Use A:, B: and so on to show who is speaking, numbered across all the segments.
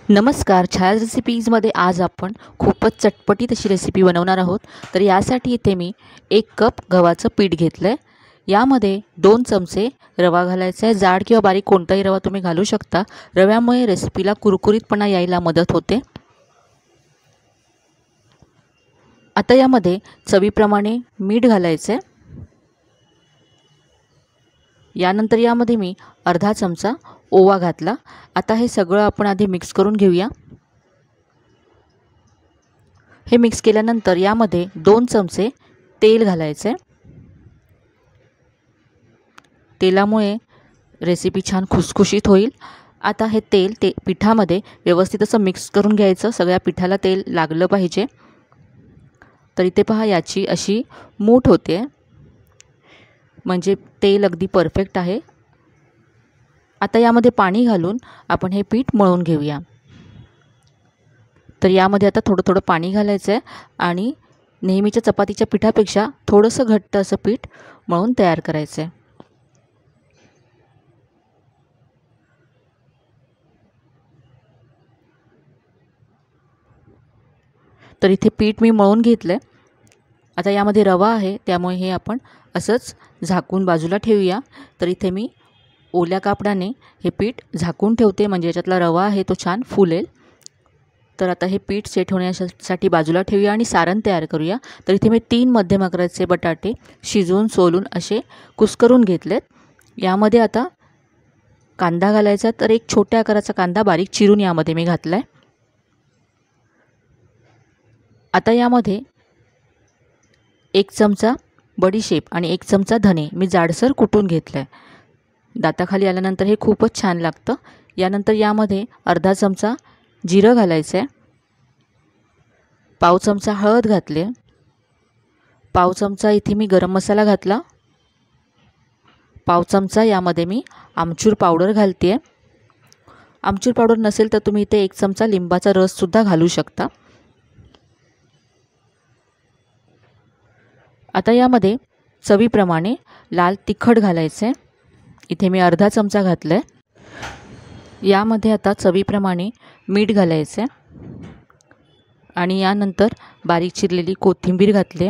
A: नमस्कार. छायाज रेसिपीजमध्ये आज आपण खूपच चटपटीत अशी रेसिपी बनवणार आहोत. तर यासाठी इथे मी 1 कप गव्हाचं पीठ घेतलं आहे. यामध्ये 2 चमचे रवा घालायचा आहे. जाड किंवा बारीक कोणताही रवा तुम्ही घालू शकता. रव्यामुळे रेसिपीला कुरकुरीतपणा यायला मदत होते. आता यामध्ये चवीप्रमाणे मीठ घालायचं आहे. यानंतर यामध्ये मी अर्धा चमचा ओवा घातला. आता हे सगळं आपण आधी मिक्स करून घेऊया. हे मिक्स केल्यानंतर यामध्ये 2 चमचे तेल घालायचे. तेलामुळे रेसिपी छान खुसखुशीत होईल. आता हे तेल पिठामध्ये व्यवस्थित असं मिक्स करून घ्यायचं. सगळ्या पिठाला तेल लागलं पाहिजे. तर इथे पहा याची अशी मूठ होते, म्हणजे तेल अगदी परफेक्ट आहे. आता यामध्ये पाणी घालून आपण हे पीठ मळून घेऊया. तर यामध्ये आता थोडं थोडं पाणी घालायचं आहे आणि नेहमीच्या चपातीच्या पिठापेक्षा थोडंसं घट्ट असं पीठ मळून तयार करायचं आहे. तर इथे पीठ मी मळून घेतलं आहे. आता यामध्ये रवा आहे, त्यामुळे हे आपण असंच झाकून बाजूला ठेवूया. तर इथे मी ओल्या कापडाने हे पीठ झाकून ठेवते, म्हणजे याच्यातला रवा आहे तो छान फुलेल. तर आता हे पीठ सेट होण्यासाठी बाजूला ठेवूया आणि सारण तयार करूया. तर इथे मी 3 मध्यम आकाराचे बटाटे शिजवून सोलून असे कुस्करून घेतलेत. यामध्ये आता कांदा घालायचा. तर एक छोट्या आकाराचा कांदा बारीक चिरून यामध्ये मी घातला आहे. आता यामध्ये 1 चमचा बडीशेप आणि 1 चमचा धने मी जाडसर कुटून घेतलं आहे. दाताखाली आल्यानंतर हे खूपच छान लागतं. यानंतर यामध्ये अर्धा चमचा जिरं घालायचं आहे. पाव चमचा हळद घातली. पाव चमचा इथे मी गरम मसाला घातला. पाव चमचा यामध्ये मी आमचूर पावडर घालते आहे. आमचूर पावडर नसेल तर तुम्ही इथे 1 चमचा लिंबाचा रससुद्धा घालू शकता. आता यामध्ये चवीप्रमाणे लाल तिखट घालायचं आहे. इथे मी अर्धा चमचा घातलं आहे. यामध्ये आता चवीप्रमाणे मीठ घालायचं आहे आणि यानंतर बारीक चिरलेली कोथिंबीर घातली.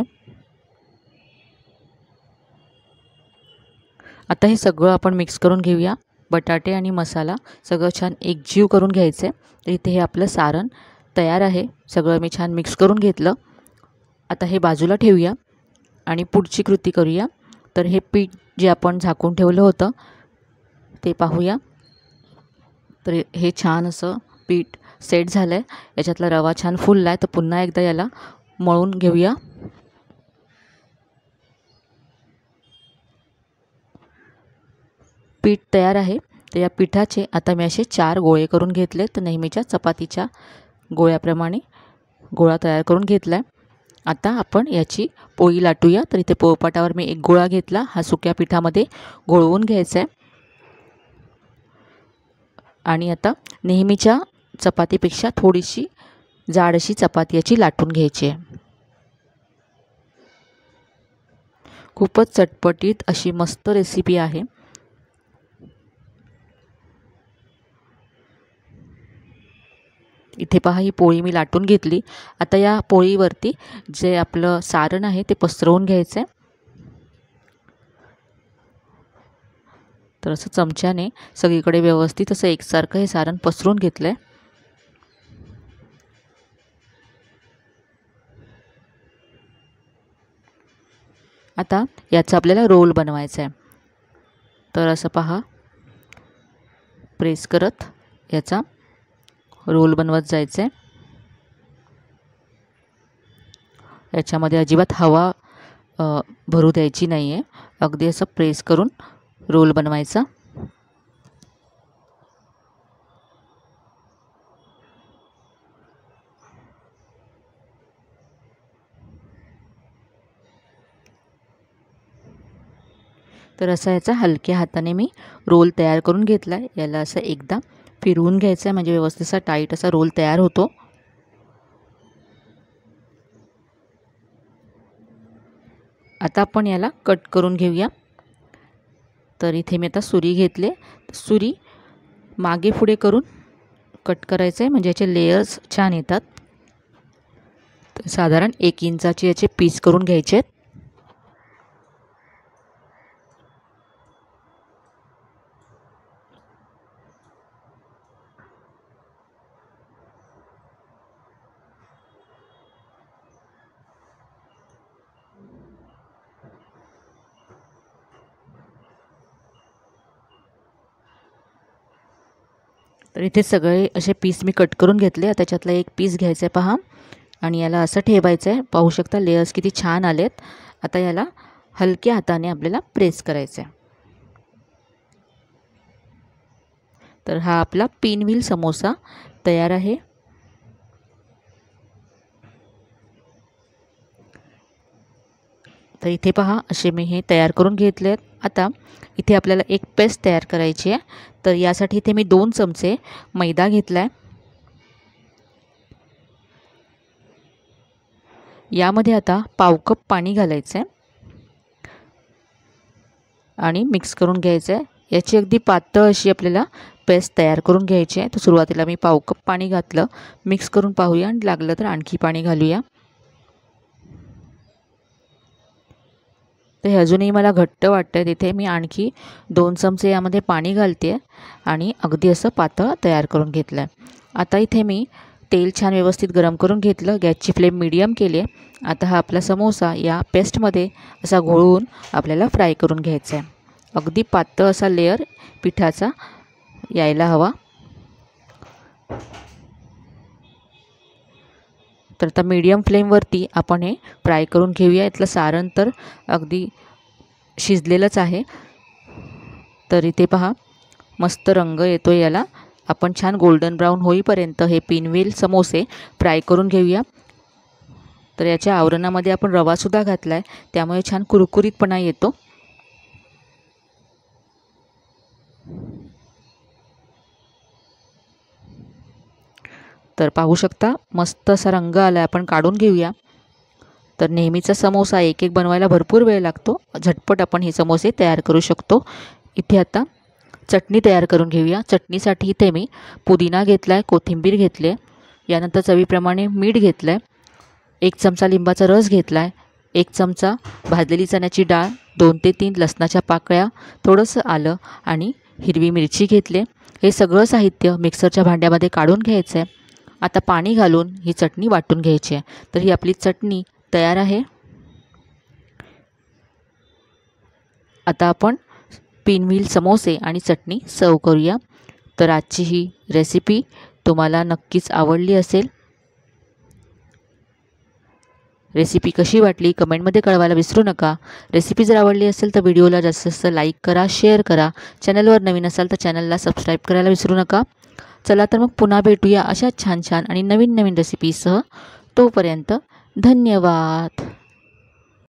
A: आता हे सगळं आपण मिक्स करून घेऊया. बटाटे आणि मसाला सगळं छान एकजीव करून घ्यायचं आहे. तर इथे हे आपलं सारण तयार आहे. सगळं मी छान मिक्स करून घेतलं. आता हे बाजूला ठेवूया आणि पुढची कृती करूया. तर हे पीठ जे आपण झाकून ठेवलं होतं ते पाहूया. तर हे छान असं पीठ सेट झालं आहे. याच्यातला रवा छान फुलला आहे. तर पुन्हा एकदा याला मळून घेऊया. पीठ तयार आहे. तर या पिठाचे आता मी असे 4 गोळे करून घेतले. तर नेहमीच्या चपातीच्या गोळ्याप्रमाणे गोळा तयार करून घेतला आहे. आता आपण याची पोळी लाटूया. तर इथे पोळपाटावर मी 1 गोळा घेतला. हा सुक्या पिठामध्ये घोळवून घ्यायचा आहे आणि आता नेहमीच्या चपातीपेक्षा थोडीशी जाड अशी चपाती याची लाटून घ्यायची आहे. खूपच चटपटीत अशी मस्त रेसिपी आहे. इथे पहा ही पोळी मी लाटून घेतली. आता या पोळीवरती जे आपलं सारण आहे ते पसरवून घ्यायचं आहे. तर असं चमच्याने सगळीकडे व्यवस्थित असं एकसारखं हे सारण पसरून घेतलं आहे. आता याचा आपल्याला रोल बनवायचा आहे. तर असं पहा, प्रेस करत याचा रोल बनवत जायचं आहे. याच्यामध्ये अजिबात हवा भरू द्यायची नाही आहे. अगदी असं प्रेस करून रोल बनवायचा. तर असा याचा हलक्या हाताने मी रोल तयार करून घेतला आहे. याला असं एकदा फिरवून घ्यायचं आहे, म्हणजे व्यवस्थित असा टाईट असा रोल तयार होतो. आता आपण याला कट करून घेऊया. तर इथे मी आता सुरी घेतले. सुरी मागे पुढे करून कट करायचं आहे, म्हणजे याचे लेयर्स छान येतात. तर साधारण 1 इंचाचे याचे पीस करून घ्यायचे आहेत. तर इथे सगळे असे पीस मी कट करून घेतले. त्याच्यातला एक पीस घ्यायचा आहे पहा, आणि याला असं ठेवायचं आहे. पाहू शकता लेयर्स किती छान आलेत. आता याला हलक्या हाताने आपल्याला प्रेस करायचं आहे. तर हा आपला पिनव्हील समोसा तयार आहे. तर इथे पहा असे मी हे तयार करून घेतले आहेत. आता इथे आपल्याला एक पेस्ट तयार करायची आहे. तर यासाठी इथे मी 2 चमचे मैदा घेतला आहे. यामध्ये आता पाव कप पाणी घालायचं आहे आणि मिक्स करून घ्यायचं आहे. याची अगदी पातळ अशी आपल्याला पेस्ट तयार करून घ्यायची आहे. तर सुरुवातीला मी पाव कप पाणी घातलं. मिक्स करून पाहूया आणि लागलं तर आणखी पाणी घालूया. तर हे अजूनही मला घट्ट वाटतं. तिथे मी आणखी 2 चमचे यामध्ये पाणी घालते आणि अगदी असं पातळ तयार करून घेतलं आहे. आता इथे मी तेल छान व्यवस्थित गरम करून घेतलं. गॅसची फ्लेम मीडियम केली आहे. आता हा आपला समोसा या पेस्टमध्ये असा घोळवून आपल्याला फ्राय करून घ्यायचा आहे. अगदी पातळ असा लेयर पिठाचा यायला हवा. तर आता मीडियम फ्लेमवरती आपण हे फ्राय करून घेऊया. इथलं सारण तर अगदी शिजलेलंच आहे. तर इथे पहा मस्त रंग येतो याला. आपण छान गोल्डन ब्राऊन होईपर्यंत हे पिनव्हील समोसे फ्राय करून घेऊया. तर याच्या आवरणामध्ये आपण रवासुद्धा घातला आहे, त्यामुळे छान कुरकुरीतपणा येतो. तर पाहू शकता मस्त असा रंग आला. आपण काढून घेऊया. तर नेहमीचा समोसा एक एक बनवायला भरपूर वेळ लागतो. झटपट आपण हे समोसे तयार करू शकतो. इथे आता चटणी तयार करून घेऊया. चटणीसाठी इथे मी पुदिना घेतला आहे, कोथिंबीर घेतली आहे, यानंतर चवीप्रमाणे मीठ घेतलं आहे, 1 चमचा लिंबाचा रस घेतला आहे, 1 चमचा भाजलेली चण्याची डाळ, 2 ते 3 लसणाच्या पाकळ्या, थोडंसं आलं आणि हिरवी मिरची घेतली. हे सगळं साहित्य मिक्सरच्या भांड्यामध्ये काढून घ्यायचं आहे. आता पाणी घालून ही चटणी वाटून घ्यायची आहे. तर ही आपली चटणी तयार आहे. आता आपण पिनव्हील समोसे आणि चटणी सर्व करूया. तर आजची ही रेसिपी तुम्हाला नक्कीच आवडली असेल. रेसिपी कशी वाटली कमेंटमध्ये कळवायला विसरू नका. रेसिपी जर आवडली असेल तर व्हिडिओला जास्तीत जास्त लाईक करा, शेअर करा. चॅनलवर नवीन असाल तर चॅनलला सबस्क्राईब करायला विसरू नका. चला तर मग पुन्हा भेटूया अशा छान छान आणि नवीन नवीन रेसिपीसह. तोपर्यंत धन्यवाद.